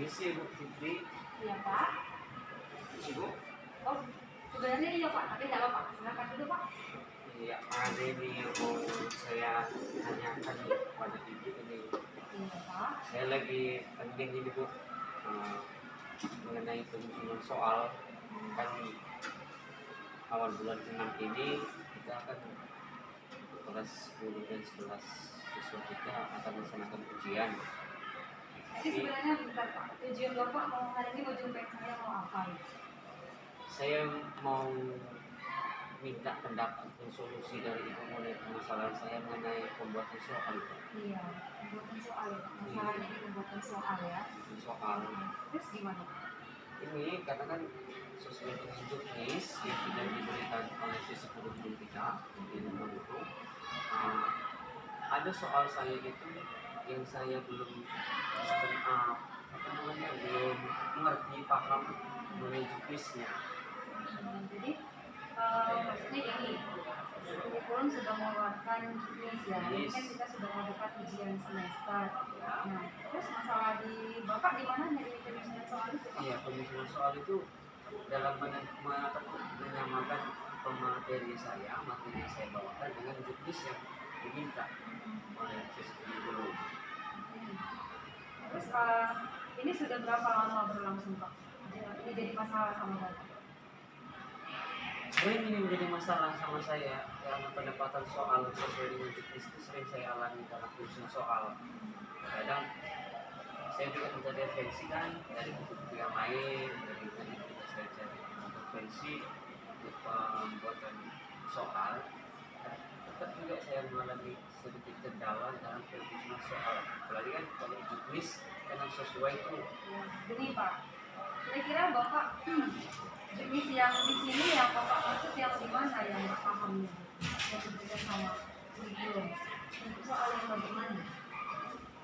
Permisi Bu Fitri. Iya Pak. Ibu. Oh sebenarnya iya Pak, tapi nggak apa-apa. Silakan dulu Pak. Iya, ada ini yang mau saya tanyakan nih kepada Ibu ini. Iya Pak. Saya lagi penting ini Bu, mengenai penyusunan soal. Kan awal bulan 6 ini kita akan kelas 10 dan 11 siswa kita akan melaksanakan ujian. Jadi sebenarnya bentar Pak, tujuan Bapak mau hari ini mau jumpa saya mau apa? Saya mau minta pendapat dan solusi dari Ibu mengenai permasalahan saya mengenai pembuatan soal. Iya, pembuatan soal ya Pak. Masalahnya di pembuatan soal ya. Soal Terus gimana Pak? ini karena kan sesuai dengan juknis yang sudah diberikan oleh sisi kurikulum kita di nomor itu, ada soal saya itu yang saya belum belum mengerti paham mengenai juknisnya. Jadi maksudnya ini kurikulum sudah mengeluarkan juknis ya. Ini kan kita sudah mau dekat ujian semester. Nah, terus masalah di Bapak di mana dari penyusunan soal itu Pak? Iya, penyusunan soal itu dalam menyamakan materi yang saya bawakan dengan juknis yang diminta oleh sisi kurikulum. Terus ini sudah berapa lama berlangsung Pak? Ini jadi masalah sama Bapak? Sering ini menjadi masalah sama saya karena pendapatan soal sesuai dengan juknis itu sering saya alami dalam penyusunan soal. Kadang saya juga minta referensi kan dari buku yang lain, dari tadi juga saya cari referensi untuk pembuatan soal. Tetap juga saya mengalami sedikit kendala dalam penyusunan soal. Apalagi kan kalau juknis kan harus sesuai itu. Begini Pak, kira-kira Bapak juknis yang di sini yang Bapak maksud yang di mana yang pahamnya yang berbeda sama kurikulum untuk soal yang bagaimana?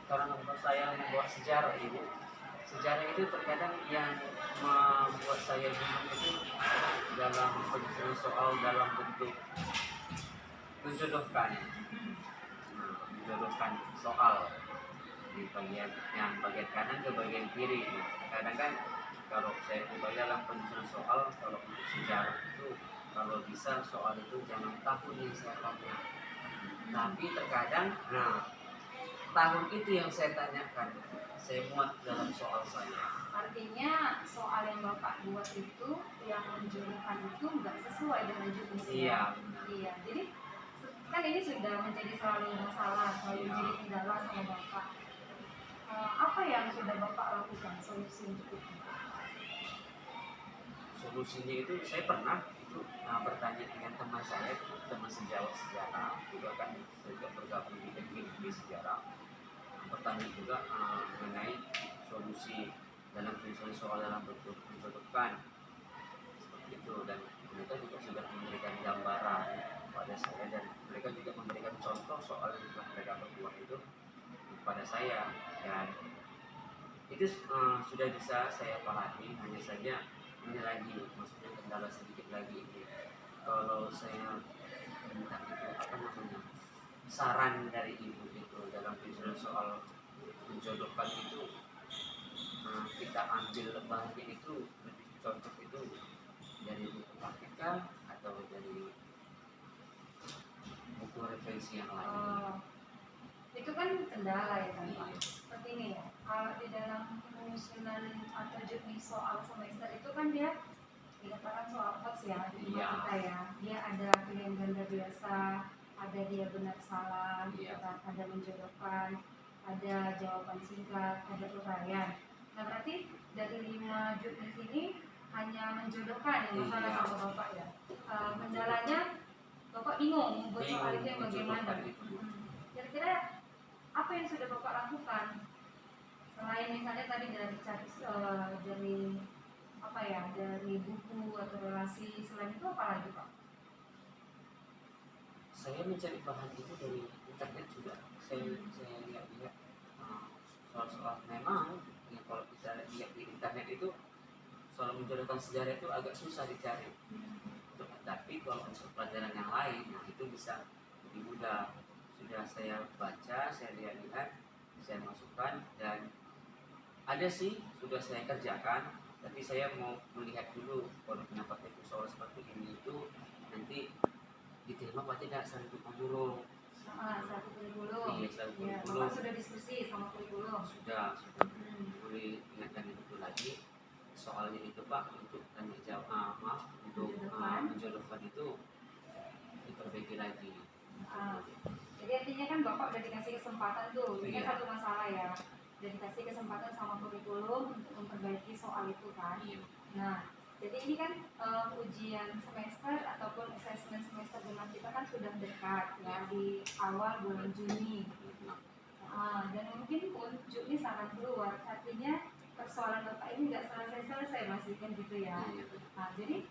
Karena saya membuat sejarah itu terkadang yang membuat saya bingung itu dalam penyusunan soal dalam bentuk menjodohkan soal di bagian kanan ke bagian kiri. Kadang kan kalau saya kembali dalam penyusunan soal, kalau untuk sejarah itu kalau bisa soal itu jangan tahun yang saya pakai, tapi terkadang tahun itu yang saya tanyakan saya muat dalam soal saya. Artinya soal yang Bapak buat itu yang menjodohkan itu nggak sesuai dengan juknis. Iya. Iya. Jadi kan ini sudah menjadi selalu masalah, selalu menjadi kendala sama Bapak. Apa yang sudah Bapak lakukan solusi untuk itu? Solusinya itu saya pernah itu bertanya dengan teman saya, teman sejawat sejarah juga kan saya juga bergabung di teknik di sejarah. Bertanya juga mengenai solusi dalam penyusunan soal dalam bentuk menjodohkan seperti itu, dan mereka juga sudah memberikan gambaran kepada saya dan mereka juga memberikan contoh soal yang telah mereka berbuat itu kepada saya, dan itu sudah bisa saya pahami. Hanya saja ini lagi maksudnya kendala sedikit lagi ini kalau saya minta itu saran dari ibu itu dalam penyusunan soal menjodohkan itu, kita ambil bahannya itu lebih cocok itu dari buku KPK atau dari buku referensi yang lain. Itu kan kendala ya kan Pak. Seperti ini ya, kalau di dalam penyusunan atau juknis soal semester itu kan dia dikatakan soal hots ya di kita ya. Dia ada pilihan ganda biasa, ada dia benar salah, ada menjodohkan, ada jawaban singkat, ada uraian. Nah berarti dari 5 juknis ini hanya menjodohkan yang masalah sama Bapak ya. Kendalanya Bapak bingung membuat soal itu yang bagaimana. Kira-kira apa yang sudah Bapak lakukan selain misalnya tadi dari dari buku atau relasi, selain itu apa lagi Pak? Saya mencari bahan itu dari internet juga. Saya lihat-lihat soal-soal memang ya, kalau kita lihat di internet itu soal menjodohkan sejarah itu agak susah dicari. Tapi kalau untuk pelajaran yang lain, itu bisa lebih mudah. Sudah saya baca, saya lihat-lihat, saya masukkan, dan Ada sih, sudah saya kerjakan, tapi saya mau melihat dulu kalau pendapat itu soal seperti ini itu nanti diterima apa tidak satu kurikulum. Satu kurikulum. Iya, satu Ya, kurikulum. Bapak sudah diskusi sama kurikulum. Sudah boleh ingatkan itu lagi. Soalnya itu Pak, untuk tanya jawab, maaf, untuk menjodohkan itu diperbaiki lagi. Jadi artinya kan Bapak udah dikasih kesempatan tuh, ini kan satu masalah ya. Udah dikasih kesempatan sama kurikulum untuk memperbaiki soal itu kan. Nah, jadi ini kan ujian semester ataupun asesmen semester dengan kita kan sudah dekat ya di awal bulan Juni. Dan mungkin pun Juni sangat keluar, artinya persoalan Bapak ini nggak selesai-selesai masih kan gitu ya. Nah, jadi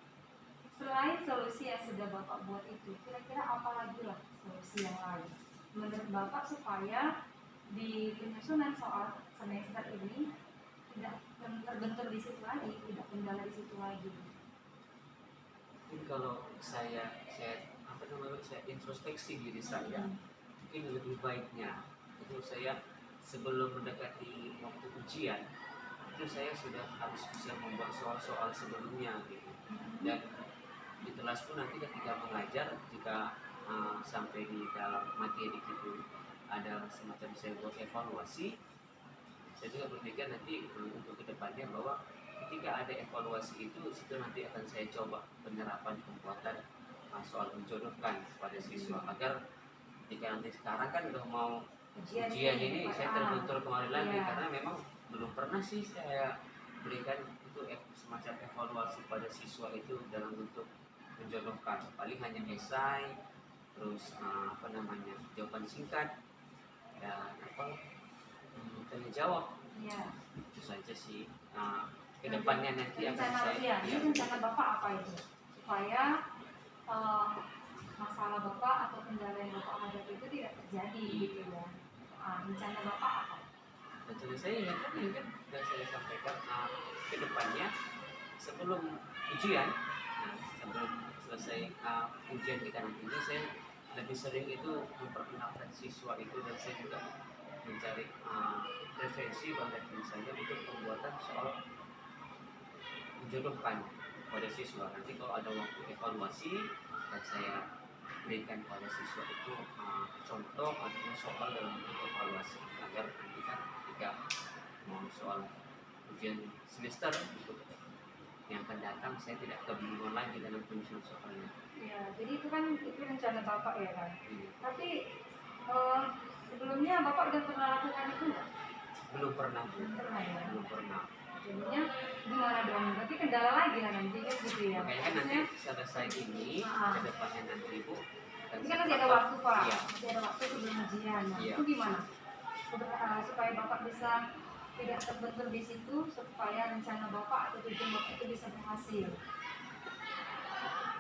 selain solusi yang sudah Bapak buat itu, kira-kira apa lagi lah solusi yang lain menurut Bapak supaya di penyusunan soal semester ini tidak terbentur di situ lagi, tidak kendala di situ lagi? Mungkin kalau saya introspeksi diri saya, mungkin lebih baiknya itu saya sebelum mendekati waktu ujian itu saya sudah harus bisa membuat soal-soal sebelumnya gitu. Dan di kelas pun nanti ketika mengajar, jika sampai di dalam materi itu ada semacam saya buat evaluasi, saya juga berpikir nanti untuk kedepannya bahwa ketika ada evaluasi itu nanti akan saya coba penerapan pembuatan soal menjodohkan pada siswa, agar ketika nanti sekarang kan udah mau ujian ini saya terbentur kemarin lagi karena memang belum pernah sih saya berikan itu semacam evaluasi pada siswa itu dalam bentuk menjodohkan, paling hanya esai, terus jawaban singkat dan tanya jawab. Itu saja sih. Kedepannya nanti akan saya rencana Bapak apa itu supaya masalah Bapak atau kendala yang Bapak hadapi itu tidak terjadi gitu ya. Rencana Bapak apa? Rencana saya kan sudah saya sampaikan, kedepannya sebelum ujian, sebelum selesai ujian kita nanti ini, saya lebih sering itu memperkenalkan siswa itu, dan saya juga mencari referensi bagi saya untuk pembuatan soal menjodohkan pada siswa. Nanti kalau ada waktu evaluasi, dan saya berikan pada siswa itu contoh atau soal dalam bentuk evaluasi, agar nanti kan ketika mau soal ujian semester untuk yang akan datang saya tidak kebingungan lagi dalam penyusunan soalnya. Ya, jadi itu kan rencana Bapak ya kan. Tapi sebelumnya Bapak udah pernah lakukan itu nggak? Belum pernah. Ya. Belum pernah. Jadinya gimana dong? Berarti kendala lagi lah nantinya gitu ya. Makanya kan nanti selesai ini, kedepannya nanti Bu. Ini kan masih ada waktu Pak. Iya. Masih ada waktu sebelum ujian. Nah, itu gimana? Supaya Bapak bisa tidak terbentur di situ, supaya rencana Bapak atau tujuan Bapak itu bisa berhasil.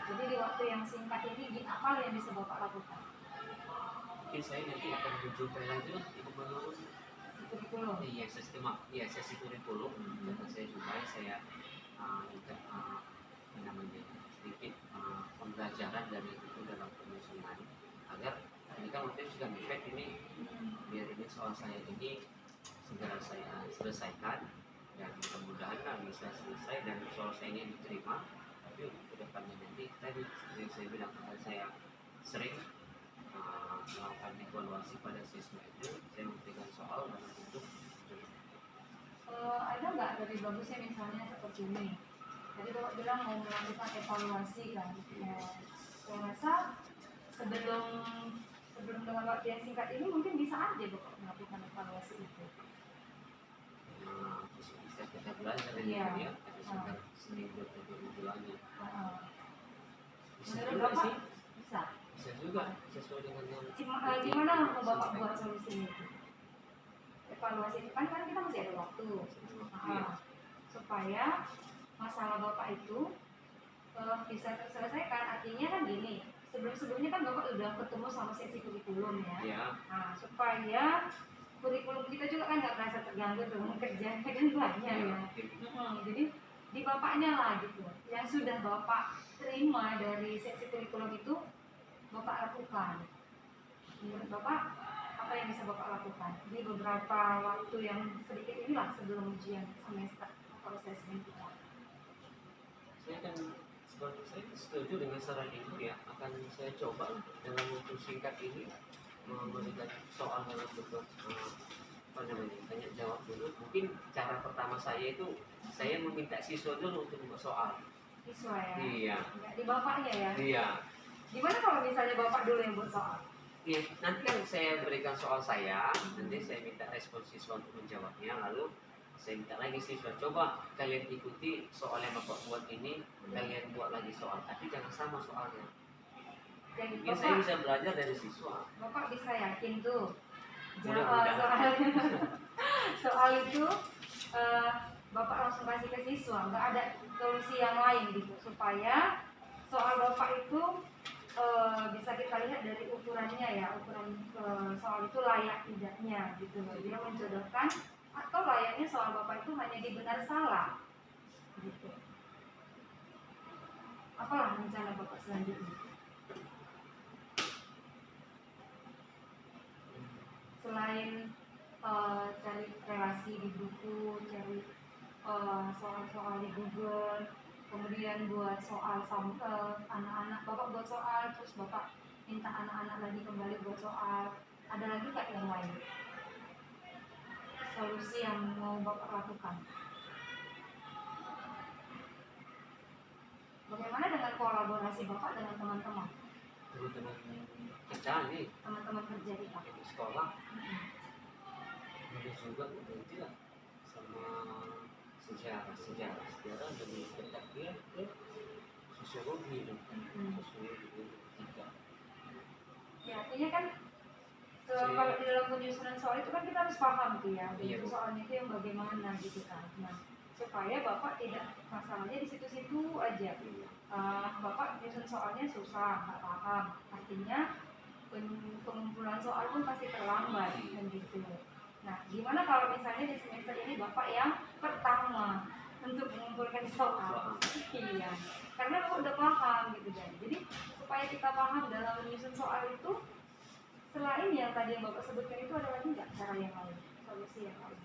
Jadi di waktu yang singkat ini, apa yang bisa Bapak lakukan? Mungkin saya nanti akan menjumpai lagi lah Ibu menurut kurikulum. Iya, sesi kurikulum. Akan saya jumpai, saya minta sedikit pembelajaran dari itu dalam penyusunan, agar ini kan waktu sudah mepet ini, biar ini soal saya ini segera saya selesaikan, dan mudah-mudahan bisa selesai dan soal saya ini diterima. Tapi ke depannya nanti tadi seperti saya bilang, saya sering melakukan evaluasi pada siswa itu, saya memberikan soal dalam bentuk ada nggak dari bagusnya misalnya seperti ini? Tadi Bapak bilang mau melakukan evaluasi kan? Saya rasa sebelum dengan waktu yang singkat ini mungkin bisa aja Bapak melakukan evaluasi itu. Bisa kita belajar dari dia, sekitar seminggu atau 2 minggu lagi. Bisa juga sih. Bisa juga sesuai dengan yang. Gimana mau Bapak buat solusinya itu? Evaluasi itu kan kita masih ada waktu. Supaya masalah Bapak itu bisa terselesaikan. Artinya kan gini, sebelumnya kan Bapak udah ketemu sama seksi kurikulum ya. Nah, supaya kurikulum kita juga kan nggak merasa terganggu dengan kerjanya kan banyak ya. Jadi di Bapaknya lah gitu, yang sudah Bapak terima dari seksi kurikulum itu Bapak lakukan. Menurut Bapak apa apa yang bisa Bapak lakukan di beberapa waktu yang sedikit inilah sebelum ujian semester atau asesmen kita? Saya kan seperti saya setuju dengan saran itu ya, akan saya coba dalam waktu singkat ini memberikan soal dalam bentuk apa namanya, tanya jawab dulu. Mungkin cara pertama saya itu saya meminta siswa dulu untuk membuat soal. Siswa ya? Iya. Nggak di bapaknya ya? Iya. Gimana kalau misalnya bapak dulu yang buat soal? Iya, nanti kan saya berikan soal saya, nanti saya minta respon siswa untuk menjawabnya, lalu saya minta lagi siswa, coba kalian ikuti soal yang bapak buat ini, kalian buat lagi soal, tapi jangan sama soalnya. Jadi Mungkin saya bisa belajar dari siswa. Bapak bisa yakin tuh Mudah-mudahan. soal itu Bapak langsung kasih ke siswa, nggak ada solusi yang lain gitu, supaya soal Bapak itu bisa kita lihat dari ukurannya ya, ukuran soal itu layak tidaknya gitu loh. Dia menjodohkan atau layaknya soal Bapak itu hanya di benar salah gitu. Apalah rencana Bapak selanjutnya? Selain cari relasi di buku, cari soal-soal di Google, kemudian buat soal anak-anak, Bapak buat soal, terus Bapak minta anak-anak lagi kembali buat soal. Ada lagi nggak yang lain? Solusi yang mau Bapak lakukan? Bagaimana dengan kolaborasi Bapak dengan teman-teman? Teman-teman kerja nih, Teman-teman kerja kita. di sekolah, ada juga nanti lah sama sejarah lebih dekat dia ke sosiologi dan sosiologi tiga. Ya, artinya kan kalau di dalam penyusunan soal itu kan kita harus paham tuh ya, Iya, soalnya itu yang bagaimana gitu kan. Nah, supaya Bapak tidak masalahnya di situ-situ aja. Bapak menyusun soalnya susah, nggak paham. Artinya pengumpulan soal pun pasti terlambat kan gitu. Nah, gimana kalau misalnya di semester ini Bapak yang pertama untuk mengumpulkan soal? Iya, karena Bapak udah paham gitu kan. Jadi supaya kita paham dalam menyusun soal itu, selain yang tadi yang Bapak sebutkan itu, ada lagi nggak cara yang lain, solusi yang lain?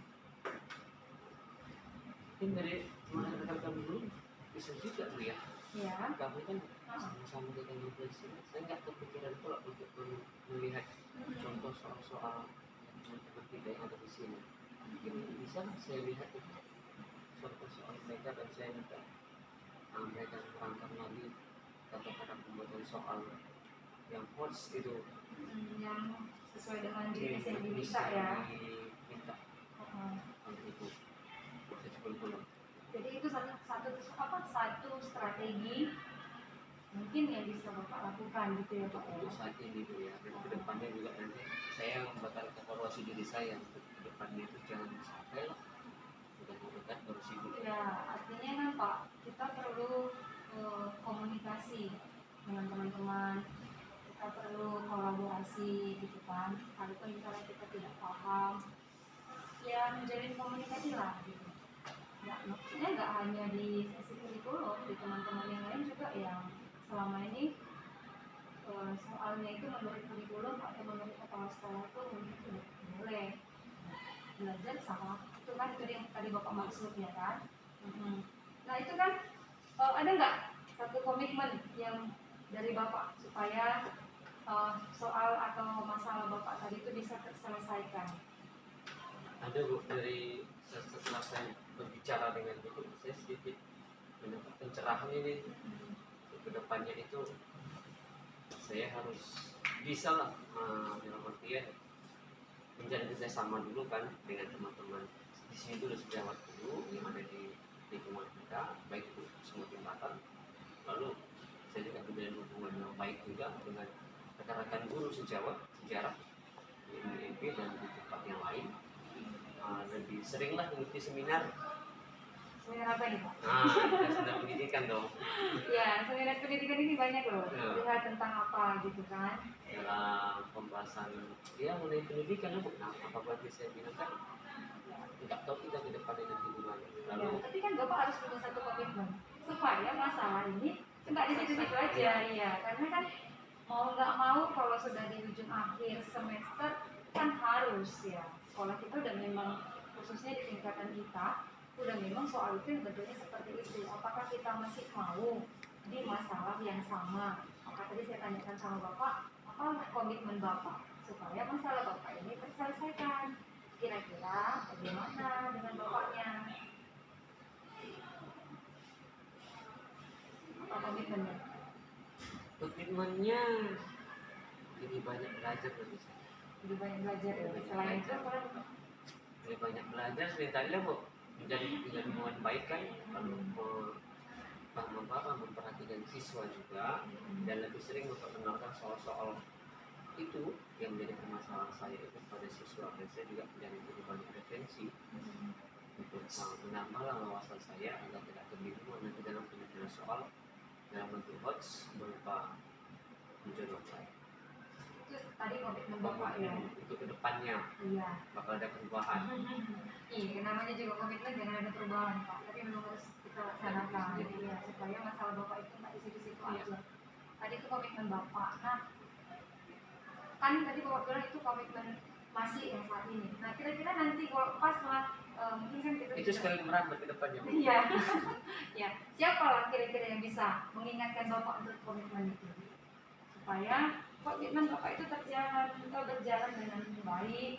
Mungkin dari rekan-rekan dulu bisa juga tuh ya. Ya. Kami kan sama-sama dengan inflasi. Saya nggak kepikiran pula untuk melihat contoh soal-soal teman-teman kita yang ada di sini. Mungkin bisa saya lihat itu contoh soal mereka dan saya minta mereka merangkap lagi kata-kata pembuatan soal yang hots itu, yang sesuai dengan jenis yang diminta ya. Diminta itu secepul-puluh. Jadi itu satu strategi mungkin yang bisa Bapak lakukan gitu ya Pak. Untuk saat ini itu ya, dan kedepannya juga nanti saya bakal evaluasi diri saya untuk kedepannya itu jangan sampai lah udah dekat baru sibuk. Ya, artinya kan Pak, kita perlu komunikasi dengan teman-teman, kita perlu kolaborasi gitu kan. Sekalipun misalnya kita tidak paham, ya menjalin komunikasi lah gitu. Ya, maksudnya nggak hanya di sisi kurikulum, di teman-teman yang lain juga yang selama ini soalnya itu menurut kurikulum atau menurut kepala sekolah itu mungkin tidak boleh belajar sama itu kan, itu yang tadi Bapak maksud ya kan. Nah itu kan ada nggak satu komitmen yang dari Bapak supaya soal atau masalah Bapak tadi itu bisa terselesaikan? Ada Bu, dari setelah saya berbicara dengan itu saya sedikit mendapat pencerahan ini. Ke depannya itu saya harus bisa lah dalam artian menjalin kerjasama dulu kan dengan teman-teman di sini dulu, sejawat dulu yang ada di lingkungan kita, baik itu semua tingkatan. Lalu saya juga menjalin hubungan yang baik juga dengan rekan-rekan guru sejawat sejarah di MDMP dan di tempat yang lain. Lebih seringlah mengikuti seminar. Seminar apa ini Pak? Seminar pendidikan dong. Ya, seminar pendidikan ini banyak loh. Lihat tentang apa gitu kan? Dalam pembahasan dia mengenai pendidikan, nah apa berarti saya bilang kan nggak tahu kita ke depannya nanti gimana. Lalu ya, tapi kan Bapak harus punya satu komitmen supaya masalah ini nggak di situ-situ aja. Iya, karena kan mau nggak mau kalau sudah di ujung akhir semester kan harus ya, sekolah kita udah memang khususnya di tingkatan kita udah memang soal itu yang bentuknya seperti itu. Apakah kita masih mau di masalah yang sama? Maka tadi saya tanyakan sama Bapak, apa komitmen Bapak supaya masalah Bapak ini terselesaikan? Kira-kira bagaimana dengan Bapaknya? Apa komitmennya? Komitmennya lebih banyak belajar dari saya. Lebih banyak belajar ya. Selain itu apa? Lebih banyak belajar sebenarnya bu, menjadi hubungan baik kan kalau memperhatikan siswa juga dan lebih sering memperkenalkan soal-soal itu yang menjadi permasalahan saya itu pada siswa, dan saya juga menjadi lebih banyak referensi untuk menambah wawasan saya agar tidak kebingungan nanti dalam penyelesaian soal dalam bentuk hots berupa menjodoh saya. Itu tadi komitmen Bapak ya. Untuk kedepannya Iya. bakal ada perubahan. Iya, namanya juga komitmen jangan ada perubahan Pak, tapi memang harus kita laksanakan ya, supaya masalah Bapak itu nggak di situ-situ aja. Tadi itu komitmen Bapak. Nah, kan tadi Bapak bilang itu komitmen masih yang saat ini. Nah, kira-kira nanti kalau pas lah mungkin kan kita Itu sekali merambat ke depannya. Iya. Ya, siapa lah kira-kira yang bisa mengingatkan Bapak untuk komitmen itu supaya komitmen Bapak itu berjalan dengan baik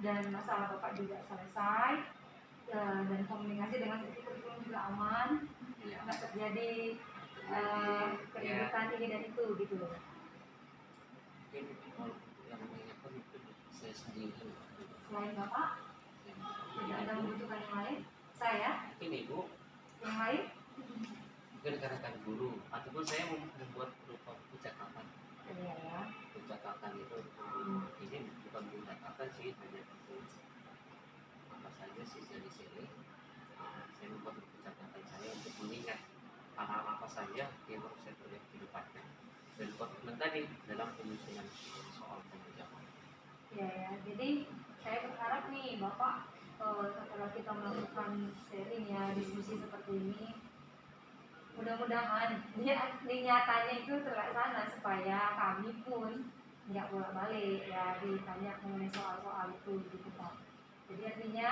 dan masalah Bapak juga selesai dan komunikasi dengan sisi kurikulum juga aman, nggak terjadi keributan ini dan itu gitu loh. Mungkin yang mengingatkan mungkin saya sendiri. Selain Bapak, tidak ada membutuhkan yang lain? Saya? Mungkin Ibu. Yang lain? Mungkin rekan-rekan guru ataupun saya membuat berupa percakapan. Iya ya. Percakapan itu ini bukan percakapan sih, hanya untuk apa saja sih dari sini. Saya membuat percakapan saya untuk mengingat hal-hal apa saja yang harus saya perlihat di depannya dan komitmen tadi dalam penyusunan soal penjawab. Ya, jadi saya berharap nih Bapak setelah kita melakukan sharing ya, diskusi seperti ini, mudah-mudahan niatannya itu terlaksana supaya kami pun nggak bolak-balik ya ditanya mengenai soal-soal itu gitu Pak. Jadi artinya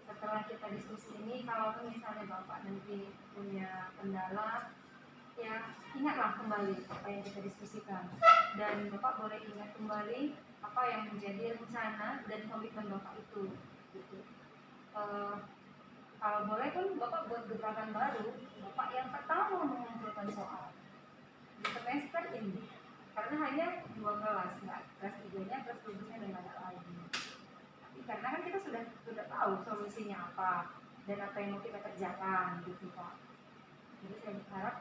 setelah kita diskusi ini, kalau misalnya Bapak nanti punya kendala, ya ingatlah kembali apa yang kita diskusikan dan Bapak boleh ingat kembali apa yang menjadi rencana dan komitmen Bapak itu gitu. Kalau boleh pun Bapak buat gebrakan baru, Bapak yang pertama mengumpulkan soal di semester ini, karena hanya 2 kelas, nggak kelas 3-nya, kelas 2-nya dan ada lagi. Tapi karena kan kita sudah tahu solusinya apa dan apa yang mau kita kerjakan gitu Pak. Jadi saya berharap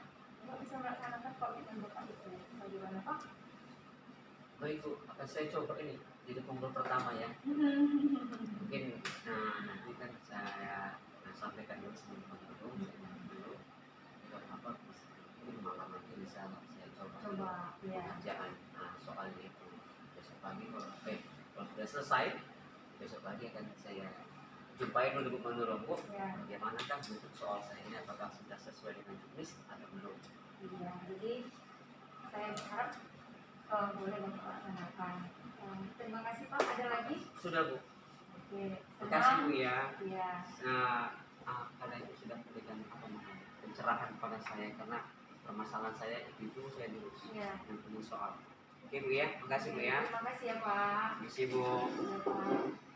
Bapak bisa melaksanakan komitmen Bapak itu. Bagaimana Pak? Baik Bu, akan saya coba ini jadi pengumpul pertama ya. Mungkin nanti kan saya sampaikan dulu sebelum dulu, saya dulu apa mungkin malam nanti bisa saya coba ya. pekerjaan soalnya itu besok pagi kalau sudah selesai besok pagi akan saya jumpai dulu Bu menurut Bu Ya. bagaimana kan bentuk soal saya ini, apakah sudah sesuai dengan juknis atau belum. Iya, jadi saya berharap boleh Bapak laksanakan. Terima kasih Pak. Ada lagi? Sudah Bu. Oke. Terima kasih Bu ya. Iya. Karena itu sudah memberikan pencerahan kepada saya, karena permasalahan saya itu saya dulu Iya. yang punya soal. Oke Bu ya, makasih Bu ya. Terima kasih ya Pak. Terima kasih Bu. Iya, Pak.